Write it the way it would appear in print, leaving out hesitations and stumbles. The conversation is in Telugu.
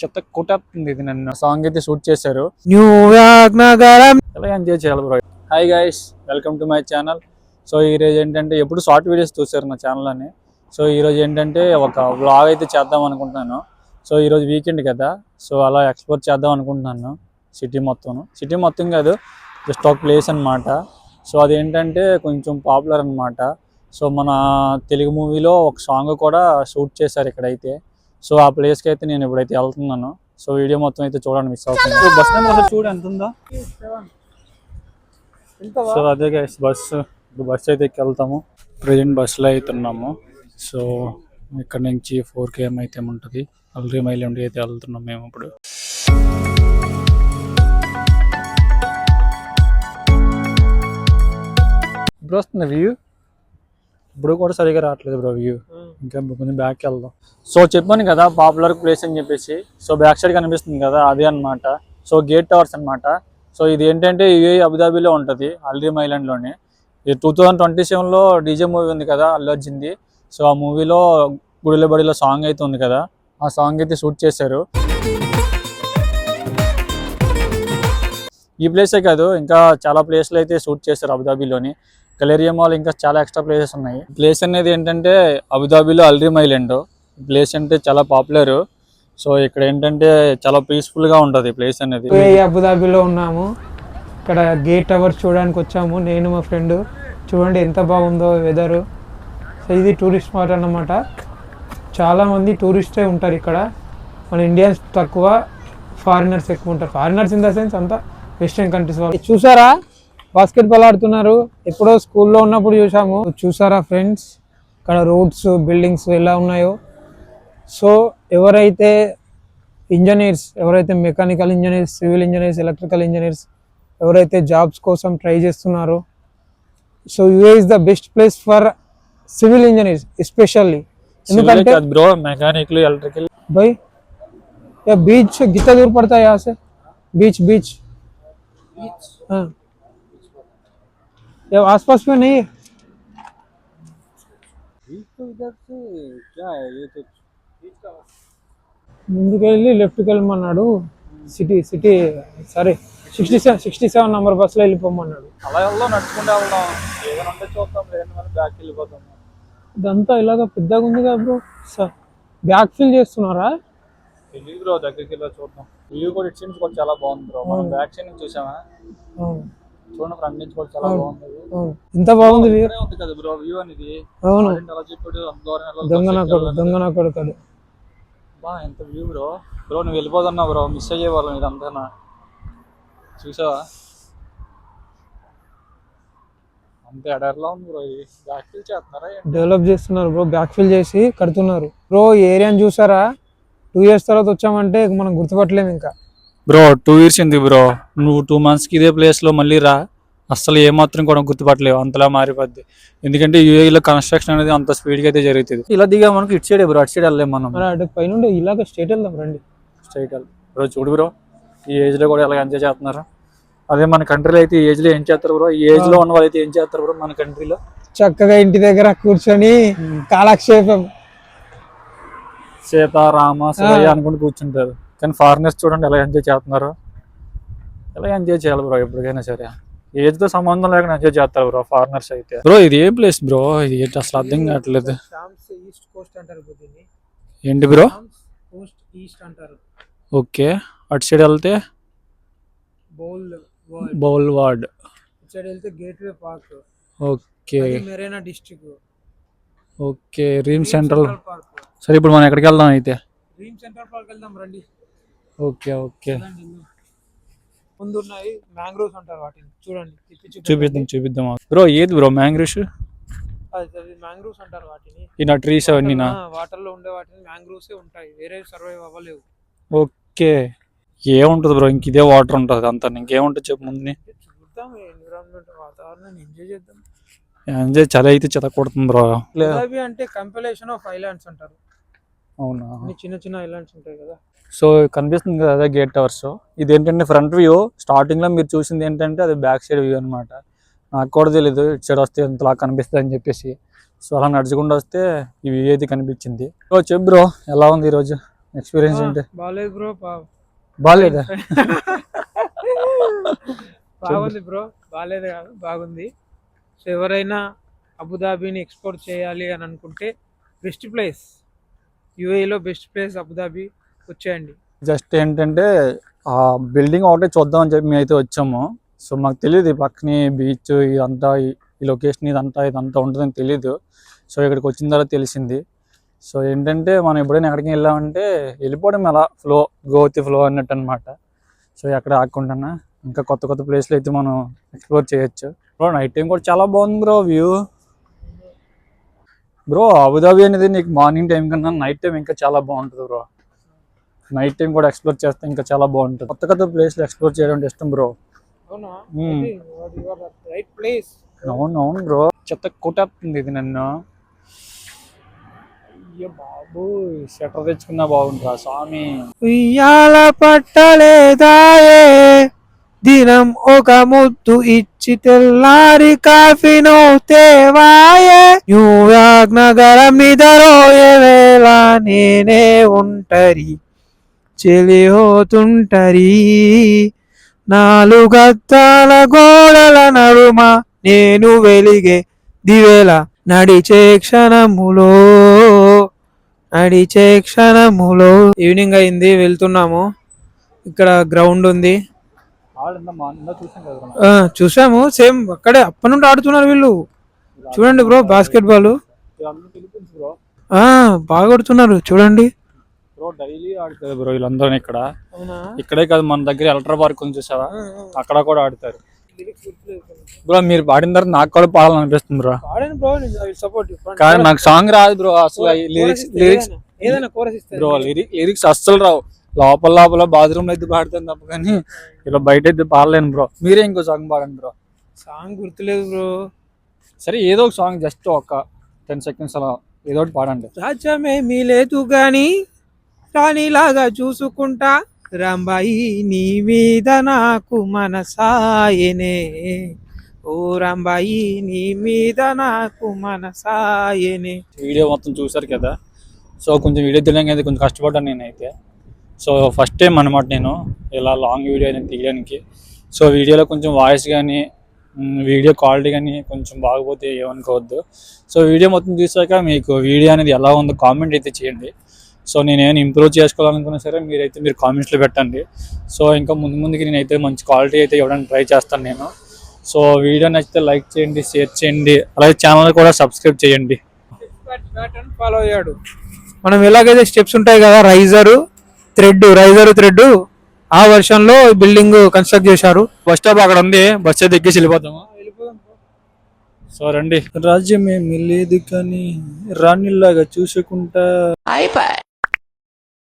చెత్త కొట్టేస్తుంది ఇది. నన్ను సాంగ్ అయితే షూట్ చేశారు. ఎలా ఎంజాయ్ చేయాలి bro. Hi guys, welcome to my channel. So ఈరోజు ఏంటంటే ఎప్పుడు షార్ట్ వీడియోస్ చూసారు నా ఛానల్ అని. సో ఈరోజు ఏంటంటే ఒక వ్లాగ్ అయితే చేద్దాం అనుకుంటున్నాను. సో ఈరోజు వీకెండ్ కదా, సో అలా ఎక్స్ప్లోర్ చేద్దాం అనుకుంటున్నాను సిటీ మొత్తం కాదు, జస్ట్ ఒక ప్లేస్ అనమాట. సో అదేంటంటే కొంచెం పాపులర్ అనమాట. సో మన తెలుగు మూవీలో ఒక సాంగ్ కూడా షూట్ చేశారు ఇక్కడైతే. సో ఆ ప్లేస్కి అయితే నేను ఇప్పుడైతే వెళ్తున్నాను. సో వీడియో మొత్తం అయితే చూడండి, మిస్ అవుతుంది. సో బస్ నెంబర్ చూడు ఎంత ఉందా. సో అదే గైస్ బస్సు, ఇప్పుడు బస్సు అయితే వెళ్తాము. ప్రజెంట్ బస్సులో అవుతున్నాము. సో ఇక్కడ నుంచి 4 km అయితే ఉంటుంది. అల్రీ మైల్ ఉండి అయితే వెళ్తున్నాం మేము ఇప్పుడు. ఇప్పుడు వస్తుంది వ్యూ, ఇప్పుడు కూడా సరిగా రావట్లేదు బ్రో వ్యూ. ఇంకా కొంచెం బ్యాక్కి వెళ్దాం. సో చెప్పాను కదా పాపులర్ ప్లేస్ అని చెప్పేసి. సో బ్యాక్ సైడ్ కనిపిస్తుంది కదా, అదే అనమాట. సో గేట్ టవర్స్ అనమాట. సో ఇది ఏంటంటే యూఏఈ అబుదాబిలో ఉంటుంది, అల్రీమ్ ఐలాండ్లోనే. ఇది 2027లో డీజే మూవీ ఉంది కదా అల్లు అర్జున్ది. సో ఆ మూవీలో గుడిలో బడిలో సాంగ్ అయితే ఉంది కదా, ఆ సాంగ్ అయితే షూట్ చేశారు. ఈ ప్లేసే కాదు, ఇంకా చాలా ప్లేస్లు అయితే షూట్ చేశారు అబుదాబిలోని. గలేరియా మాల్, ఇంకా చాలా ఎక్స్ట్రా ప్లేసెస్ ఉన్నాయి. ప్లేస్ అనేది ఏంటంటే అబుదాబిలో అల్రీమ్ ఐలాండ్. ప్లేస్ అంటే చాలా పాపులర్. సో ఇక్కడ ఏంటంటే చాలా పీస్ఫుల్ గా ఉంటది ప్లేస్ అనేది. అబుదాబిలో ఉన్నాము, ఇక్కడ గేట్ టవర్స్ చూడడానికి వచ్చాము నేను మా ఫ్రెండ్. చూడండి ఎంత బాగుందో వెదర్. సో ఇది టూరిస్ట్ స్పాట్ అన్నమాట. చాలా మంది టూరిస్టే ఉంటారు ఇక్కడ. మన ఇండియన్స్ తక్కువ, ఫారినర్స్ ఎక్కువ ఉంటారు. ఫారినర్స్ ఇన్ ద సెన్స్ అంతా వెస్టర్న్ కంట్రీస్ వాళ్ళు. చూసారా బాస్కెట్బాల్ ఆడుతున్నారు, ఎప్పుడో స్కూల్లో ఉన్నప్పుడు చూసాము. చూసారా ఫ్రెండ్స్, ఇక్కడ రోడ్స్ బిల్డింగ్స్ ఎలా ఉన్నాయో. సో ఎవరైతే ఇంజనీర్స్, ఎవరైతే mechanical engineers, civil engineers, electrical engineers ఎవరైతే జాబ్స్ కోసం ట్రై చేస్తున్నారో, so UA is the best place for civil engineers especially. ఎందుకంటే బ్రో మెకానికల్ ఎలక్ట్రికల్ भाई या बीच कितना दूर पड़ता है यहाँ से? बीच हाँ, या आसपास में नहीं है? इधर से क्या है ये तो ముందుకు వెళ్ళి లెఫ్ట్కి వెళ్ళమన్నాడు. సిటీ సరే 67 నెంబర్ బస్సులో వెళ్ళిపోమన్నాడు. అలా వెళ్దాం, నడుచుకుంటూ వెళ్దాం. ఏదైనా ఉంటే చూద్దాం, లేదంటే మనం బ్యాక్ వెళ్ళిపోతాం. ఇదంతా ఇలాగ పెద్దగా ఉంది కదా బ్రో. బ్యాక్ ఫిల్ చేస్తున్నారా? తెలియదు బ్రో, దగ్గరికి వెళ్ళి చూద్దాం. వ్యూ కూడా ఇటు నుంచి కూడా చాలా బాగుంది బ్రో. మనం బ్యాక్ సైడ్ నుంచి చూసామా, చూడండి ఫ్రంట్ నుంచి కూడా చాలా బాగుంది. ఎంత బాగుంది వ్యూ ఉంది కదా బ్రో వ్యూ అనేది. అవును, అలా చెప్పాడు దొంగన కొడుకాడు. బా ఎంత వ్యూ బ్రో. బ్రో నువ్వు వెళ్ళిపోతున్నా బ్రో, మిస్ అయ్యేవాళ్ళం ఇదంతా. చూసావా అంతే ఎడర్లా ఉంది బ్రో. ఇది బ్యాక్ ఫిల్ చేస్తున్నారా, డెవలప్ చేస్తున్నారు బ్రో. బ్యాక్ ఫిల్ చేసి కడుతున్నారు బ్రో. ఏరియాని చూసారా? 2 years తర్వాత వచ్చామంటే మనం గుర్తుపట్టలేము ఇంకా బ్రో. 2 years ఉంది బ్రో. నువ్వు 2 monthsకి ఇదే ప్లేస్లో మళ్ళీ రా, అస్సలు ఏమాత్రం కూడా గుర్తుపట్టలేవు, అంతలా మారిపోద్ది. ఎందుకంటే యూఏఈలో కన్స్ట్రక్షన్ అనేది అంత స్పీడ్గా అయితే జరుగుతుంది. ఇలా దిగా మనకు ఇటు సైడే బ్రో, అటు సైడ్ వెళ్ళలేము మనం. అటు పైన ఇలాగ స్ట్రైట్ వెళ్దాం రండి. స్ట్రైట్ వెళ్దాం బ్రో. చూడు బ్రో, ఈ ఏజ్లో కూడా ఎలా ఎంజాయ్ చేస్తున్నారు. అదే మన కంట్రీలో అయితే ఈ ఏజ్లో ఏం చేస్తారు బ్రో, ఈ ఏజ్లో ఉన్న వాళ్ళు అయితే ఏం చేస్తారు బ్రో మన కంట్రీలో? చక్కగా ఇంటి దగ్గర కూర్చొని కాలక్షేపం, సీతారామ శివయ్య అనుకుంటూ కూర్చుంటారు. కానీ ఫారినర్స్ చూడండి ఎలా ఎంజాయ్ చేస్తున్నారు. ఎలా ఎంజాయ్ చేయాలి బ్రో, ఎప్పటికైనా సరే ఏజ్ తో సంబంధం లేకుండా ఎంజాయ్ చేస్తారు బ్రో ఫారినర్స్ అయితే. బ్రో ఇది ఏం ప్లేస్ బ్రో, ఇది ఏంటి అసలు అర్థం కావట్లేదు. ఏంటి బ్రో? ఓకే, అటు సైడ్ వెళ్తే boulevard, gateway park. Okay, Marina district. Okay, Reem central. సరే ఇప్పుడు మనం ఎక్కడికి వెళ్దాం అయితే? రీమ్ సెంట్రల్ పార్క్ వెళ్దాం రండి. ఓకే ముందున్నాయి మ్యాంగ్రోవ్స్ అంటారు వాటిని, చూడండి. చూపిద్దాం బ్రో. ఏది బ్రో మ్యాంగ్రోవ్స్? మ్యాంగ్రోవ్స్ అంటారు వాటిని. ఈ ట్రీస్ అవన్నీ వాటర్ లో ఉండే వాటిని మ్యాంగ్రోవ్స్ ఉంటాయి, వేరే సర్వైవ్ అవ్వలేవు. ఓకే, ఏముంటది బ్రో, ఇంక ఇదే వాటర్ ఉంటుంది అంతా, ఇంకేముంటుంది చెప్పు ముందు. చూద్దాం, ఎన్విరాన్మెంట్ వాతావరణాన్ని ఎంజాయ్ చేద్దాం. ఎంజాయ్ చలి అయితే చెతకూడుతుంది బ్రో. అంటే కంపైలేషన్ ఆఫ్ ఐలాండ్స్ అంటారు. అవునా, చిన్న ఐలాండ్స్ ఉంటాయి కదా. సో కనిపిస్తుంది కదా అదే గేట్ టవర్స్. ఇది ఏంటంటే ఫ్రంట్ వ్యూ. స్టార్టింగ్ లో మీరు చూసింది ఏంటంటే అది బ్యాక్ సైడ్ వ్యూ అనమాట. నాకు కూడా తెలీదు ఇటు సైడ్ వస్తే ఎంతలా కనిపిస్తుంది అని చెప్పేసి. సో అలా నడుచుకుంటూ వస్తే ఈ వ్యూ అయితే కనిపించింది. చెప్పు బ్రో ఎలా ఉంది ఈరోజు? ఎక్స్పీరియన్స్ ఏంటి? బాగాలేదు బ్రో. బాగాలేదా? బాగుంది బ్రో, బాగాలేదు కాదు, బాగుంది. సో ఎవరైనా అబుదాబిని ఎక్స్ప్లోర్ చేయాలి అని అనుకుంటే బెస్ట్ ప్లేస్, యూఏలో బెస్ట్ ప్లేస్ అబుదాబి, వచ్చేయండి. జస్ట్ ఏంటంటే ఆ బిల్డింగ్ ఒకటే చూద్దాం అని చెప్పి మేము అయితే వచ్చాము. సో మాకు తెలియదు ఈ పక్కనే బీచ్ ఇదంతా ఈ లొకేషన్ ఇదంతా ఉంటుందని తెలియదు. సో ఇక్కడికి వచ్చిన తర్వాత తెలిసింది. సో ఏంటంటే మనం ఎప్పుడైనా ఎక్కడికి వెళ్ళామంటే వెళ్ళిపోవడం అలా గో విత్ ఫ్లో అన్నట్టు అనమాట. సో ఎక్కడ ఆగకుండా ఇంకా కొత్త కొత్త ప్లేస్లు అయితే మనం ఎక్స్ప్లోర్ చేయొచ్చు. బ్రో నైట్ టైం కూడా చాలా బాగుంది బ్రో వ్యూ. బ్రో అబుదాబి అనేది నీకు మార్నింగ్ టైం కన్నా నైట్ టైం ఇంకా చాలా బాగుంటుంది బ్రో. నైట్ టైం కూడా ఎక్స్ప్లోర్ చేస్తే ఇంకా చాలా బాగుంటుంది. కొత్త కొత్త ప్లేస్లు ఎక్స్ప్లోర్ చేయడం అంటే ఇష్టం బ్రో. అవును బ్రో, చెత్త కొట్టేస్తుంది ఇది నన్ను. అయ్యో బాబు, షటర్ తెచ్చుకున్నా బాగుంటుందా స్వామి. ఉయ్యాల పట్టలేదాయే, దినం ఒక ముద్దు ఇచ్చి తెల్లారి కాఫీను తేవాయే. న్యూయార్క్ నగరం నిదరోయే వేళ నేనే ఉంటరి చెలిహోతుంటరి. నాలుగద్దాల గోడల నడుమ నేను వెలిగే దివేల నడిచే క్షణములో ఈవినింగ్ అయింది, వెళ్తున్నాము. ఇక్కడ గ్రౌండ్ ఉంది, చూసాము. సేమ్ అక్కడే అప్పటి నుండి ఆడుతున్నారు వీళ్ళు. చూడండి బ్రో, బాస్కెట్ బాల్ బాగా ఆడుతున్నారు చూడండి. బ్రో డైలీ ఆడుతారు బ్రో వీళ్ళందరూ ఇక్కడే కాదు, మన దగ్గర ఎలక్ట్రా పార్క్ ఉంది చూసావా, అక్కడ కూడా ఆడుతారు. బ్రో మీరు పాడిన తర్వాత నాకు కూడా పాడాలనిపిస్తుంది బ్రో. కానీ నాకు సాంగ్ రాదు బ్రో అసలు. లిరిక్స్ అస్సలు రావు. లోపల బాత్రూమ్ లో అయితే పాడుతాను తప్ప కానీ ఇలా బయట అయితే పాడలేను బ్రో. మీరే ఇంకో సాంగ్ పాడండి బ్రో. సాంగ్ గుర్తులేదు బ్రో. సరే ఏదో ఒక సాంగ్ జస్ట్ ఒక 10 seconds అలా ఏదో ఒకటి పాడండి. రాజ్యమేమీ లేదు గాని రాణిలాగా చూసుకుంటా, రాంబాయి నీ మీద నాకు మనసాయనే, ఓ రాంబాయి నీ మీద నాకు మనసాయనే. వీడియో మొత్తం చూసారు కదా. సో కొంచెం వీడియో తెలియక కొంచెం కష్టపడ్డాను నేనైతే. సో ఫస్ట్ టైం అనమాట నేను ఇలా లాంగ్ వీడియో అనేది తీయడానికి. సో వీడియోలో కొంచెం వాయిస్ కానీ వీడియో క్వాలిటీ కానీ కొంచెం బాగపోతే ఏమనుకోవద్దు. సో వీడియో మొత్తం చూసాక మీకు వీడియో అనేది ఎలా ఉందో కామెంట్ అయితే చేయండి. సో నేనేమైనా ఇంప్రూవ్ చేసుకోవాలనుకున్నా సరే మీరు కామెంట్స్లో పెట్టండి. సో ఇంకా ముందుకి నేనైతే మంచి క్వాలిటీ అయితే ఇవ్వడానికి ట్రై చేస్తాను నేను. సో వీడియో నచ్చితే లైక్ చేయండి, షేర్ చేయండి, అలాగే ఛానల్ కూడా సబ్స్క్రైబ్ చేయండి. ఫాలో అయ్యాడు. మనం ఎలాగైతే స్టెప్స్ ఉంటాయి కదా, రైజరు థ్రెడ్ ఆ వర్షన్ లో బిల్డింగ్ కన్స్ట్రక్ట్ చేశారు. బస్ స్టాప్ అక్కడ ఉంది, బస్ అయితే ఎక్కేసి వెళ్ళిపోతాము. సో రండి. రాజ్యమేమీ లేదు కానీ రాణిలాగా చూసుకుంటా.